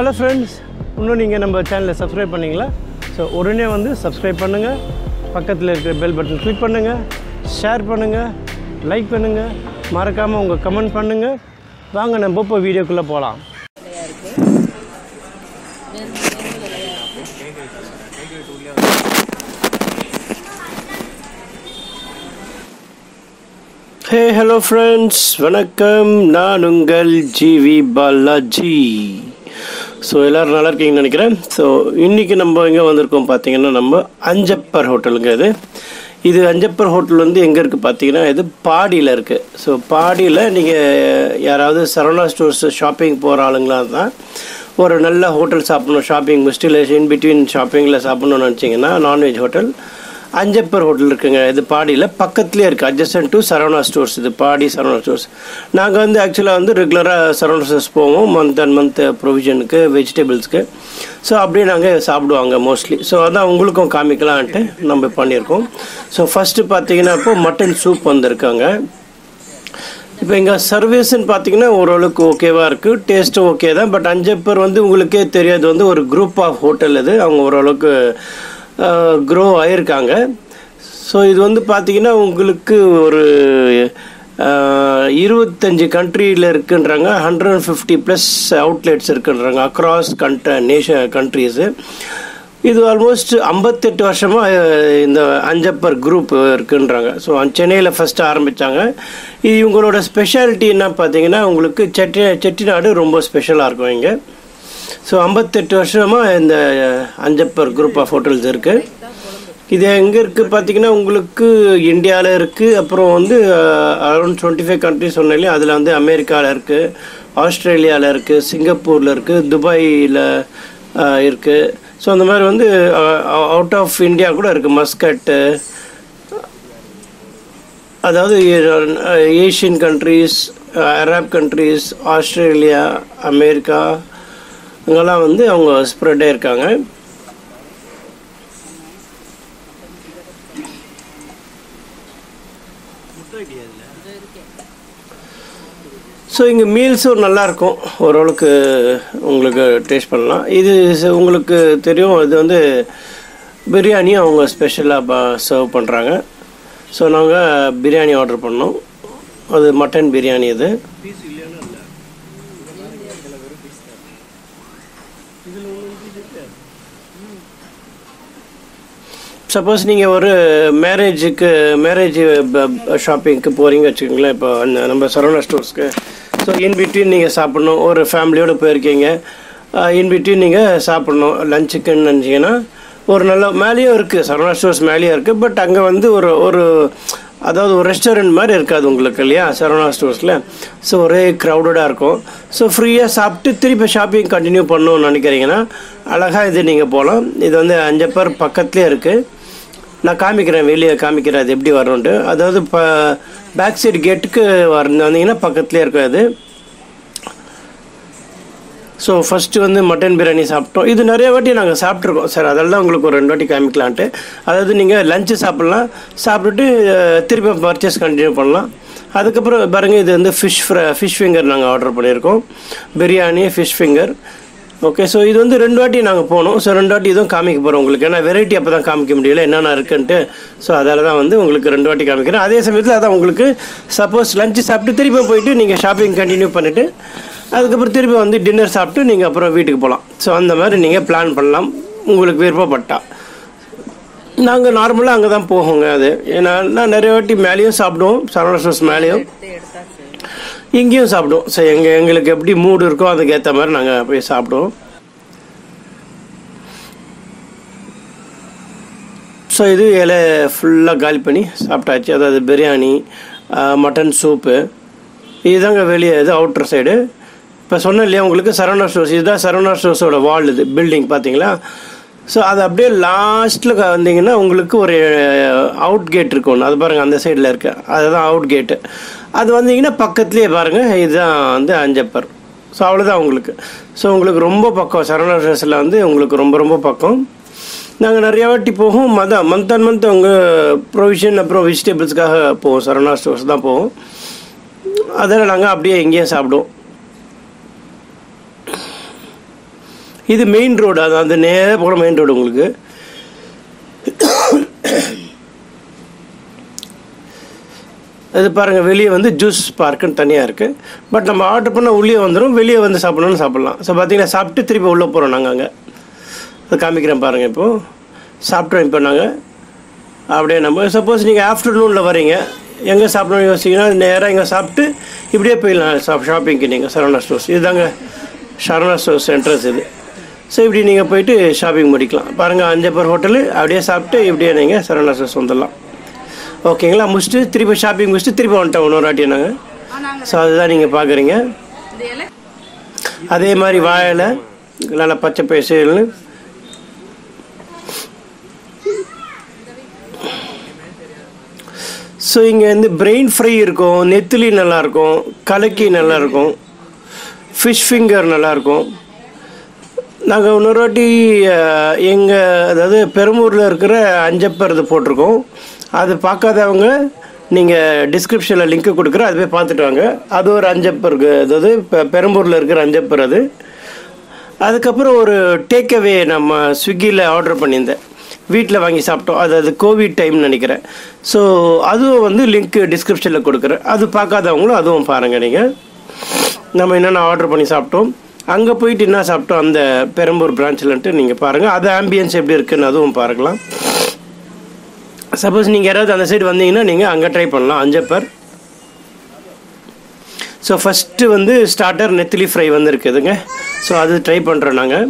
Hello friends, இன்னும் நீங்கள் நம்ம சேனலை சப்ஸ்கிரைப் பண்ணிங்களா? ஸோ உடனே வந்து சப்ஸ்கிரைப் பண்ணுங்கள், பக்கத்தில் இருக்கிற பெல் பட்டன் கிளிக் பண்ணுங்கள், ஷேர் பண்ணுங்கள், லைக் பண்ணுங்கள், மறக்காமல் உங்கள் கமெண்ட் பண்ணுங்கள். வாங்க நம்ம இப்போ வீடியோக்குள்ளே போகலாம். ஹே ஹலோ ஃப்ரெண்ட்ஸ், வணக்கம். நான் உங்கள் ஜிவி பாலாஜி. ஸோ எல்லோரும் நல்லா இருக்கீங்கன்னு நினைக்கிறேன். ஸோ இன்றைக்கி நம்ம எங்கே வந்திருக்கோம் பார்த்தீங்கன்னா, நம்ம அஞ்சப்பர் ஹோட்டலுங்க. இது அஞ்சப்பர் ஹோட்டல் வந்து எங்கே இருக்குது பார்த்தீங்கன்னா, இது பாடியில் இருக்குது. ஸோ பாடியில் நீங்கள் யாராவது சரவணா ஸ்டோர்ஸ் ஷாப்பிங் போகிற ஆளுங்களாக தான் ஒரு நல்ல ஹோட்டல் சாப்பிட்ணும், ஷாப்பிங் முடிச்சுட்டு இல்லை இன் பிட்வீன் ஷாப்பிங்கில் சாப்பிட்ணுன்னு நினச்சிங்கன்னா நான்வெஜ் ஹோட்டல் அஞ்சப்பர் ஹோட்டல் இருக்குங்க. இது பாடியில் பக்கத்துலேயே இருக்குது, அட்ஜஸ்டன் டு சரவணா ஸ்டோர்ஸ். இது பாடி சரவணா ஸ்டோர்ஸ். நாங்கள் வந்து ஆக்சுவலாக வந்து ரெகுலராக சரவணா ஸ்டோர்ஸ் போவோம், மந்த் அண்ட் மந்த் ப்ரொவிஷனுக்கு, வெஜிடபிள்ஸ்க்கு. ஸோ அப்படியே நாங்கள் சாப்பிடுவாங்க மோஸ்ட்லி. ஸோ அதான் உங்களுக்கும் காமிக்கலான்ட்டு நம்ம பண்ணியிருக்கோம். ஸோ ஃபஸ்ட்டு பார்த்தீங்கன்னா இப்போ மட்டன் சூப் வந்திருக்காங்க. இப்போ எங்கள் சர்வீஸ்ன்னு பார்த்தீங்கன்னா ஓரளவுக்கு ஓகேவாக இருக்குது, டேஸ்ட்டும் ஓகே தான். பட் அஞ்சப்பர் வந்து உங்களுக்கே தெரியாது, வந்து ஒரு குரூப் ஆஃப் ஹோட்டல் இது. அவங்க ஓரளவுக்கு க்ரோ ஆகியிருக்காங்க. ஸோ இது வந்து பார்த்திங்கன்னா உங்களுக்கு ஒரு 25 கண்ட்ரியில் இருக்குன்றாங்க, 150+ அவுட்லெட்ஸ் இருக்குன்றாங்க அக்ராஸ் கண்ட்ரீஸு. இது ஆல்மோஸ்ட் 58 வருஷமாக இந்த அஞ்சப்பர் குரூப் இருக்குன்றாங்க. ஸோ சென்னையில் ஃபஸ்ட்டு ஆரம்பித்தாங்க. இது இவங்களோட ஸ்பெஷாலிட்டி என்ன பார்த்தீங்கன்னா, உங்களுக்கு செட்டிநாடு ரொம்ப ஸ்பெஷலாக இருக்கும் இங்கே. ஸோ 58 வருஷமாக இந்த அஞ்சப்பர் குரூப் ஆஃப் ஹோட்டல்ஸ் இருக்குது. இது எங்கே இருக்குது பார்த்தீங்கன்னா, உங்களுக்கு இந்தியாவில் இருக்குது, அப்புறம் வந்து அரௌண்ட் 25 கண்ட்ரிஸ் சொன்னாலே அதில் வந்து அமெரிக்காவில் இருக்குது, ஆஸ்திரேலியாவில் இருக்குது, சிங்கப்பூரில் இருக்குது, துபாயில் இருக்குது. ஸோ அந்த மாதிரி வந்து அவுட் ஆஃப் இந்தியா கூட இருக்குது. மஸ்கட்டு, அதாவது Asian countries, Arab countries, Australia, America, இங்கெல்லாம் வந்து அவங்க ஸ்ப்ரெட்டாக இருக்காங்க. ஸோ இங்கே மீல்ஸும் நல்லாயிருக்கும், ஓரளவுக்கு உங்களுக்கு டேஸ்ட் பண்ணலாம். இது உங்களுக்கு தெரியும், இது வந்து பிரியாணியும் அவங்க ஸ்பெஷலாக சர்வ் பண்ணுறாங்க. ஸோ நாங்கள் பிரியாணி ஆர்டர் பண்ணோம். அது மட்டன் பிரியாணி. இது சப்போஸ் நீங்கள் ஒரு மேரேஜ் ஷாப்பிங்க்கு போகிறீங்க வச்சுக்கோங்களேன், இப்போ நம்ம சரவணா ஸ்டோர்ஸ்க்கு. ஸோ இன்பிட்வீன் நீங்கள் சாப்பிட்ணும், ஒரு ஃபேமிலியோடு போயிருக்கீங்க, இன்பிட்வீன் நீங்கள் சாப்பிட்ணும் லஞ்சுக்குன்னு நினச்சிங்கன்னா, ஒரு நல்ல மேலேயும் இருக்குது, சரவணா ஸ்டோர்ஸ் மேலேயும் இருக்குது. பட் அங்கே வந்து ஒரு அதாவது ஒரு ரெஸ்டாரண்ட் மாதிரி இருக்காது உங்களுக்கு இல்லையா சரவணா ஸ்டோர்ஸில். ஸோ ஒரே க்ரௌடடாக இருக்கும். ஸோ ஃப்ரீயாக சாப்பிட்டு திருப்பி ஷாப்பிங் கண்டினியூ பண்ணணும்னு நினைக்கிறீங்கன்னா அழகாக இது நீங்கள் போகலாம். இது வந்து அஞ்சப்பர் பக்கத்துலேயே இருக்குது. நான் காமிக்கிறேன், வெளியே காமிக்கிறேன் அது எப்படி வரணுன்ட்டு. அதாவது பேக் சைடு கேட்டுக்கு வந்தீங்கன்னா பக்கத்துலேயே இருக்கும் அது. ஸோ ஃபஸ்ட்டு வந்து மட்டன் பிரியாணி சாப்பிட்டோம். இது நிறைய வாட்டி நாங்கள் சாப்பிட்ருக்கோம் சார், அதெல்லாம் தான் உங்களுக்கு ஒரு 2 வாட்டி காமிக்கலான்ட்டு. அதாவது நீங்கள் லஞ்சு சாப்பிட்லாம், சாப்பிட்டுட்டு திருப்பி பர்ச்சேஸ் கண்டினியூ பண்ணலாம். அதுக்கப்புறம் பாருங்கள், இது வந்து ஃபிஷ் ஃபிங்கர் நாங்கள் ஆர்டர் பண்ணியிருக்கோம், biryani, fish finger. Okay, so இது வந்து 2 வாட்டி நாங்கள் போனோம். ஸோ 2 வாட்டி இதுவும் காமிக்க போகிறோம் உங்களுக்கு, ஏன்னா வெரைட்டி அப்போ தான் காமிக்க முடியல என்னென்ன இருக்குன்ட்டு. ஸோ அதால் தான் வந்து உங்களுக்கு 2 வாட்டி காமிக்கிறேன். அதே சமயத்தில் அதான் உங்களுக்கு சப்போஸ் லஞ்சு சாப்பிட்டு திருப்பி போயிட்டு நீங்கள் ஷாப்பிங் கண்டினியூ பண்ணிவிட்டு அதுக்கப்புறம் திருப்பி வந்து டின்னர் சாப்பிட்டு நீங்கள் அப்புறம் வீட்டுக்கு போகலாம். ஸோ அந்த மாதிரி நீங்கள் பிளான் பண்ணலாம் உங்களுக்கு விருப்பப்பட்டா. நாங்கள் நார்மலாக அங்கே தான் போவோங்க. அது ஏன்னா நான் நிறைய வாட்டி மேலேயும் சாப்பிடுவோம், சரவணா ஸ்டோர்ஸ் மேலேயும் இங்கேயும் சாப்பிடுவோம். ஸோ எங்களுக்கு எப்படி மூடு இருக்கோ அதுக்கேற்ற மாதிரி நாங்கள் போய் சாப்பிடுவோம். ஸோ இது இலை ஃபுல்லாக காலி பண்ணி சாப்பிட்டாச்சு. அதாவது பிரியாணி, மட்டன் சூப்பு, இதுதாங்க வெளியே. இது அவுட்டர் சைடு. இப்போ சொன்னேன் இல்லையா உங்களுக்கு சரவணா ஸ்டோர்ஸ், இதுதான் சரவணா ஸ்டோர்ஸோட வால், இது பில்டிங் பார்த்தீங்களா. ஸோ அது அப்படியே லாஸ்ட்டில் வந்தீங்கன்னா உங்களுக்கு ஒரு அவுட் கேட் இருக்கும் ஒன்று, அது பாருங்கள் அந்த சைடில் இருக்குது, அதுதான் அவுட் கேட்டு. அது வந்தீங்கன்னா பக்கத்துலேயே பாருங்கள், இதுதான் வந்து அஞ்சப்பர். ஸோ அவ்வளோதான் உங்களுக்கு. ஸோ உங்களுக்கு ரொம்ப பக்கம், சரவணா ஸ்டோர்ஸில் வந்து உங்களுக்கு ரொம்ப ரொம்ப பக்கம். நாங்கள் நிறையா வாட்டி போவோம், மந்த் அண்ட் மந்த் அவங்க ப்ரொவிஷன் அப்புறம் வெஜிடபிள்ஸ்க்காக போவோம், சரவணா ஸ்டோர்ஸ் தான் போவோம். அதில் நாங்கள் அப்படியே எங்கேயும் சாப்பிடுவோம். இது மெயின் ரோடு, அது அந்த நேராக போகிற மெயின் ரோடு உங்களுக்கு. அது பாருங்கள், வெளியே வந்து ஜூஸ் பார்க்குன்னு தனியாக இருக்குது. பட் நம்ம ஆர்டர் பண்ணால் உள்ளே வந்துடும், வெளியே வந்து சாப்பிட்ணுன்னு சாப்பிட்லாம். ஸோ பார்த்தீங்கன்னா சாப்பிட்டு திருப்பி உள்ளே போகிறோம் நாங்கள். அங்கே அது காமிக்கிறேன் பாருங்கள். இப்போது சாப்பிட்றோம். இப்போ நாங்கள் அப்படியே நம்ம சப்போஸ் நீங்கள் ஆஃப்டர்நூனில் வரீங்க, எங்கே சாப்பிடணும்னு யோசிச்சிங்கன்னா நேராக இங்கே சாப்பிட்டு இப்படியே போயிடலாம் ஷாப்பிங்க்கு. நீங்கள் சரவணா ஸ்டோர்ஸ் இதுதாங்க, சரவணா ஸ்டோர்ஸ் என்ட்ரன்ஸ் இது. ஸோ இப்படி நீங்கள் போயிட்டு ஷாப்பிங் முடிக்கலாம். பாருங்கள், அஞ்சப்பர் ஹோட்டலு. அப்படியே சாப்பிட்டு இப்படியே நீங்கள் சரவணா ஸ்டோர்ஸ் வந்துடலாம். ஓகேங்களா? முடிச்சுட்டு திருப்பி ஷாப்பிங் முடிச்சுட்டு திருப்பி வந்துட்டோம் இன்னொரு வாட்டி நாங்கள். ஸோ அதுதான் நீங்கள் பார்க்குறீங்க. அதே மாதிரி வாழையில் நல்லா பச்சை பயிர்னு ஸோ இங்கே வந்து பிரெயின் ஃப்ரை இருக்கும், நெத்திலி நல்லாயிருக்கும், கலக்கி நல்லாயிருக்கும், ஃபிஷ் ஃபிங்கர் நல்லாயிருக்கும். நாங்கள் இன்னொரு வாட்டி அதாவது பெரம்பூரில் இருக்கிற அஞ்சப்பர் இது போட்டிருக்கோம். அது பார்க்காதவங்க நீங்கள் டிஸ்கிரிப்ஷனில் லிங்க்கு கொடுக்குறேன், அது போய் பார்த்துட்டு வாங்க. அது ஒரு அஞ்சப்பருக்கு, அதாவது பெரம்பூரில் இருக்கிற அஞ்சப்பர் அது. அதுக்கப்புறம் ஒரு டேக்அவே நம்ம ஸ்விக்கியில் ஆர்டர் பண்ணியிருந்தேன், வீட்டில் வாங்கி சாப்பிட்டோம். அது கோவிட் டைம்னு நினைக்கிறேன். ஸோ அதுவும் வந்து லிங்க்கு டிஸ்கிரிப்ஷனில் கொடுக்குறேன், அது பார்க்காதவங்களும் அதுவும் பாருங்கள். நீங்கள் நம்ம என்னென்ன ஆர்டர் பண்ணி சாப்பிட்டோம், அங்கே போயிட்டு என்ன சாப்பிட்டோம் அந்த பெரம்பூர் பிரான்ச்சில்ன்ட்டு நீங்கள் பாருங்கள். அது ஆம்பியன்ஸ் எப்படி இருக்குன்னு அதுவும் பார்க்கலாம். சப்போஸ் நீங்கள் யாராவது அந்த சைடு வந்தீங்கன்னா நீங்கள் அங்கே ட்ரை பண்ணலாம் அஞ்சப்பர். ஸோ ஃபஸ்ட்டு வந்து ஸ்டார்டர் நெத்திலி ஃப்ரை வந்து இருக்குதுங்க. ஸோ அது ட்ரை பண்ணுறோம் நாங்கள்.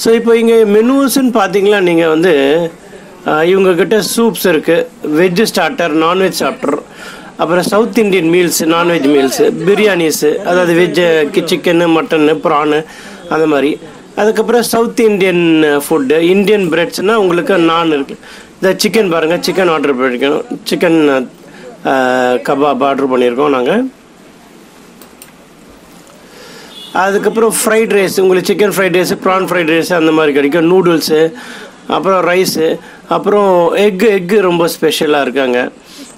ஸோ இப்போ இங்கே மெனூஸ்ன்னு பார்த்தீங்களா, நீங்கள் வந்து இவங்கக்கிட்ட சூப்ஸ் இருக்குது, வெஜ்ஜு ஸ்டார்டர், நான்வெஜ் ஸ்டார்டர், அப்புறம் south Indian meals, non veg meals, biryanis, அதாவது வெஜ்ஜு சிக்கனு, மட்டனு, ப்ரானு அந்த மாதிரி. அதுக்கப்புறம் சவுத் இண்டியன் ஃபுட்டு, இந்தியன் பிரெட்ஸ்னால் உங்களுக்கு நான் இருக்குது. இந்த சிக்கன் பாருங்கள், சிக்கன் ஆர்டர் பண்ணியிருக்கோம், சிக்கன் கபாப் ஆர்டர் பண்ணியிருக்கோம் நாங்கள். அதுக்கப்புறம் ஃப்ரைட் ரைஸ், உங்களுக்கு chicken fried rice, prawn fried rice அந்த மாதிரி கிடைக்கும். நூடுல்ஸு, அப்புறம் ரைஸு, அப்புறம் எக்கு ரொம்ப ஸ்பெஷலாக இருக்காங்க.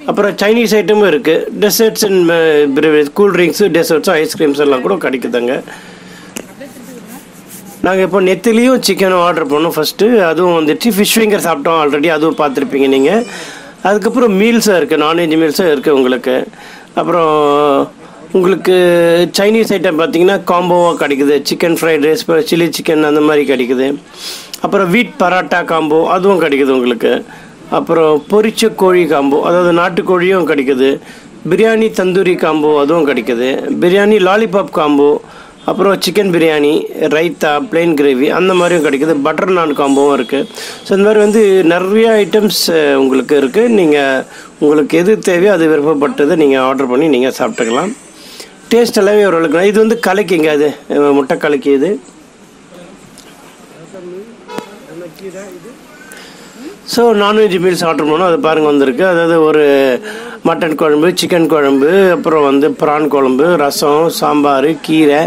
அப்புறம் சைனீஸ் ஐட்டமும் இருக்குது. Desserts and cool drinks, desserts, ice creams எல்லாம் கூட கிடைக்குதுங்க. நாங்கள் இப்போ நெத்திலையும் சிக்கனும் ஆர்டர் பண்ணோம் ஃபஸ்ட்டு, அதுவும் வந்துடுச்சு. ஃபிஷ் ஃபிங்கர் சாப்பிட்டோம் ஆல்ரெடி, அதுவும் பார்த்துருப்பீங்க நீங்கள். அதுக்கப்புறம் மீல்ஸும் இருக்குது, நான்வெஜ் மீல்ஸும் இருக்குது உங்களுக்கு. அப்புறம் உங்களுக்கு சைனீஸ் ஐட்டம் பார்த்தீங்கன்னா காம்போவாக கிடைக்குது, chicken fried rice, chilli chicken அந்த மாதிரி கிடைக்குது. அப்புறம் வீட் பராட்டா காம்போ அதுவும் கிடைக்குது உங்களுக்கு. அப்புறம் பொரிச்ச கோழி காம்போ, அதாவது நாட்டுக்கோழியும் கிடைக்குது. பிரியாணி தந்தூரி காம்போ அதுவும் கிடைக்குது. பிரியாணி லாலிபாப் காம்போ, அப்புறம் chicken biryani, raita, plain gravy அந்த மாதிரியும் கிடைக்குது. பட்டர் நான் காம்போவும் இருக்குது. ஸோ இந்த மாதிரி வந்து நிறைய ஐட்டம்ஸ் உங்களுக்கு இருக்குது. நீங்கள் உங்களுக்கு எது தேவையோ அது விருப்பப்பட்டதை நீங்கள் ஆர்டர் பண்ணி நீங்கள் சாப்பிட்டுக்கலாம். டேஸ்ட் எல்லாமே ஓரளவுக்கு. இது வந்து கலக்கிங்க, அது முட்டை கலக்கி. இது ஸோ நான்வெஜ் மீல்ஸ் ஆர்டர் பண்ணோம், அது பாருங்கள் வந்திருக்கு. அதாவது ஒரு மட்டன் குழம்பு, சிக்கன் குழம்பு, அப்புறம் வந்து ப்ரான் குழம்பு, ரசம், சாம்பார், கீரை.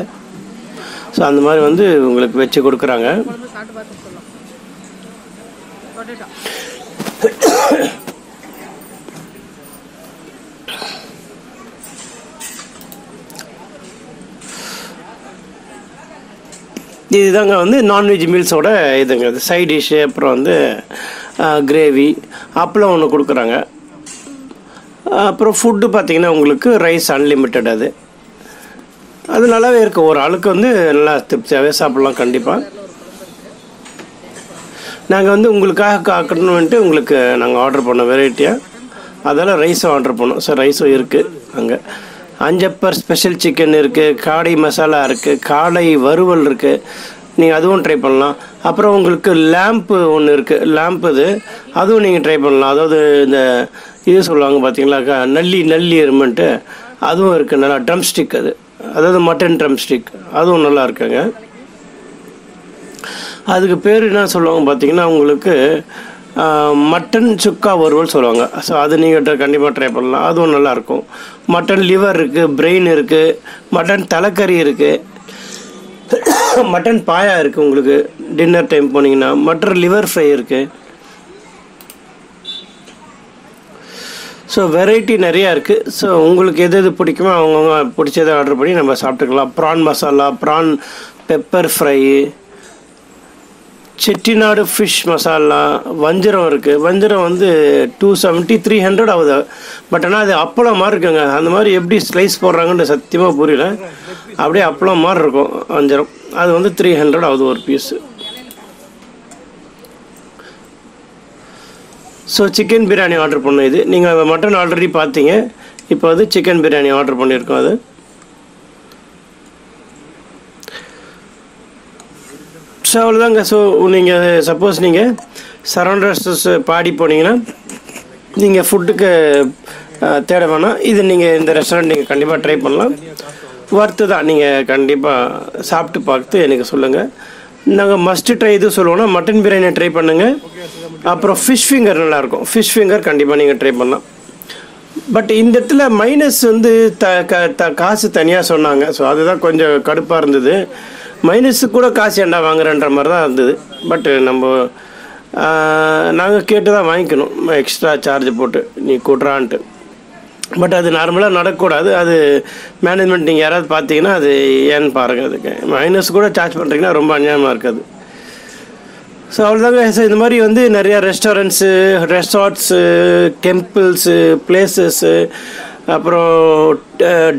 ஸோ அந்த மாதிரி வந்து உங்களுக்கு வச்சு கொடுக்குறாங்க. இதுதாங்க வந்து நான்வெஜ் மீல்ஸோட இதுங்க. இது சைட் டிஷ்ஷு, அப்புறம் வந்து கிரேவி, அப்பளம் ஒன்று கொடுக்குறாங்க. அப்புறம் ஃபுட்டு பார்த்திங்கன்னா உங்களுக்கு ரைஸ் அன்லிமிட்டட். அது நல்லாவே இருக்குது. ஒரு ஆளுக்கு வந்து நல்லா திருப்தியாகவே சாப்பிட்லாம் கண்டிப்பாக. நாங்கள் வந்து உங்களுக்காக காக்கணுன்ட்டு உங்களுக்கு நாங்கள் ஆர்டர் பண்ணோம் வெரைட்டியாக, அதெல்லாம் ரைஸும் ஆர்டர் பண்ணோம். ஸோ ரைஸும் இருக்குது அங்கே. அஞ்சப்பர் ஸ்பெஷல் சிக்கன் இருக்குது, காடை மசாலா இருக்குது, காடை வறுவல் இருக்குது, நீங்கள் அதுவும் ட்ரை பண்ணலாம். அப்புறம் உங்களுக்கு லேம்ப்பு ஒன்று இருக்குது, லேம்ப் அதுவும் நீங்கள் ட்ரை பண்ணலாம். அதாவது இந்த இது சொல்லுவாங்க பார்த்தீங்களா, நல்லி எருமெண்ட்டு, அதுவும் இருக்குது. நல்லா ட்ரம் ஸ்டிக், அதாவது மட்டன் ட்ரம் ஸ்டிக், அதுவும் நல்லா இருக்குங்க. அதுக்கு பேர் என்ன சொல்லுவாங்க பார்த்தீங்கன்னா உங்களுக்கு மட்டன் சுக்கா வறுவல் சொல்லுவாங்க. ஸோ அது நீங்கள் கண்டிப்பாக ட்ரை பண்ணலாம், அதுவும் நல்லாயிருக்கும். மட்டன் லிவர் இருக்குது, பிரெயின் இருக்குது, மட்டன் தலைக்கறி இருக்குது, மட்டன் பாயா இருக்குது. உங்களுக்கு டின்னர் டைம் போனீங்கன்னா மட்டன் லிவர் ஃப்ரை இருக்குது. ஸோ வெரைட்டி நிறையா இருக்குது. ஸோ உங்களுக்கு எது எது பிடிக்குமோ அவங்கவுங்க பிடிச்சதை ஆர்டர் பண்ணி நம்ம சாப்பிட்டுக்கலாம். Prawn masala, prawn pepper fry, Chettinad fish masala, வஞ்சரம் இருக்குது. வஞ்சரம் வந்து 270 300 ஆகுது. பட் ஆனால் அது அப்பளம் மாதிரி இருக்குங்க. அந்த மாதிரி எப்படி ஸ்லைஸ் போடுறாங்கன்னு சத்தியமாக புரியல. அப்படியே அப்பளம் மாதிரி இருக்கும் வஞ்சரம். அது வந்து 300 ஆகுது ஒரு piece. So chicken biryani order பண்ணோம். இது நீங்கள் மட்டன் ஆல்ரெடி பார்த்தீங்க. இப்போ வந்து சிக்கன் பிரியாணி ஆர்டர் பண்ணியிருக்கோம். அது ஸோ அவ்வளோதாங்க. ஸோ நீங்கள் சப்போஸ் நீங்கள் சரௌண்டர்ஸ் பாடி போனீங்கன்னா நீங்கள் ஃபுட்டுக்கு தேட வேணாம். இது நீங்கள் இந்த ரெஸ்டாரண்ட் நீங்கள் கண்டிப்பாக ட்ரை பண்ணலாம். ஒர்த்து தான். நீங்கள் கண்டிப்பாக சாப்பிட்டு பார்த்து எனக்கு சொல்லுங்கள். நாங்கள் மஸ்ட்டு ட்ரை இது சொல்லுவோன்னா மட்டன் பிரியாணி ட்ரை பண்ணுங்கள். அப்புறம் ஃபிஷ் ஃபிங்கர் நல்லாயிருக்கும். ஃபிஷ் ஃபிங்கர் கண்டிப்பாக நீங்கள் ட்ரை பண்ணலாம். பட் இந்த இடத்துல மைனஸ் வந்து காசு தனியாக சொன்னாங்க. ஸோ அதுதான் கொஞ்சம் கடுப்பாக இருந்தது. மைனஸுக்கு கூட காசு ஏண்டா வாங்குறன்ற மாதிரி தான் இருந்தது. பட் நாங்கள் கேட்டு தான் வாங்கிக்கணும், எக்ஸ்ட்ரா சார்ஜ் போட்டு நீ கூட்டுறான்ட்டு. பட் அது நார்மலாக நடக்கக்கூடாது. அது மேனேஜ்மெண்ட் நீங்கள் யாராவது பார்த்தீங்கன்னா அது ஏன்னு பாருங்கள். அதுக்கு மைனஸ் கூட சார்ஜ் பண்ணுறீங்கன்னா ரொம்ப அநியாயமாக இருக்காது. ஸோ அவ்வளோதாங்க. ஸோ இந்த மாதிரி வந்து நிறையா ரெஸ்டாரண்ட்ஸு, ரெசார்ட்ஸு, டெம்பிள்ஸு, பிளேசஸ்ஸு, அப்புறம்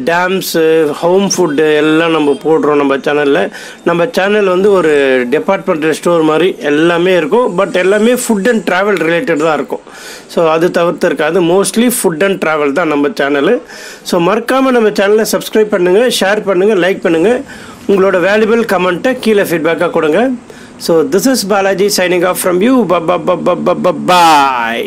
டேம்ஸு, ஹோம் ஃபுட்டு எல்லாம் நம்ம போடுறோம் நம்ம சேனலில். நம்ம சேனல் வந்து ஒரு டிபார்ட்மெண்டல் ஸ்டோர் மாதிரி எல்லாமே இருக்கும். பட் எல்லாமே ஃபுட் அண்ட் ட்ராவல் ரிலேட்டட் தான் இருக்கும். ஸோ அது தவிர்த்து இருக்காது. மோஸ்ட்லி ஃபுட் அண்ட் ட்ராவல் தான் நம்ம சேனலு. ஸோ மறக்காமல் நம்ம சேனலை சப்ஸ்கிரைப் பண்ணுங்கள், ஷேர் பண்ணுங்கள், லைக் பண்ணுங்கள். உங்களோட வேல்யூபிள் கமெண்ட்டை கீழே ஃபீட்பேக்காக கொடுங்க. So this is Balaji signing off from you. Bye.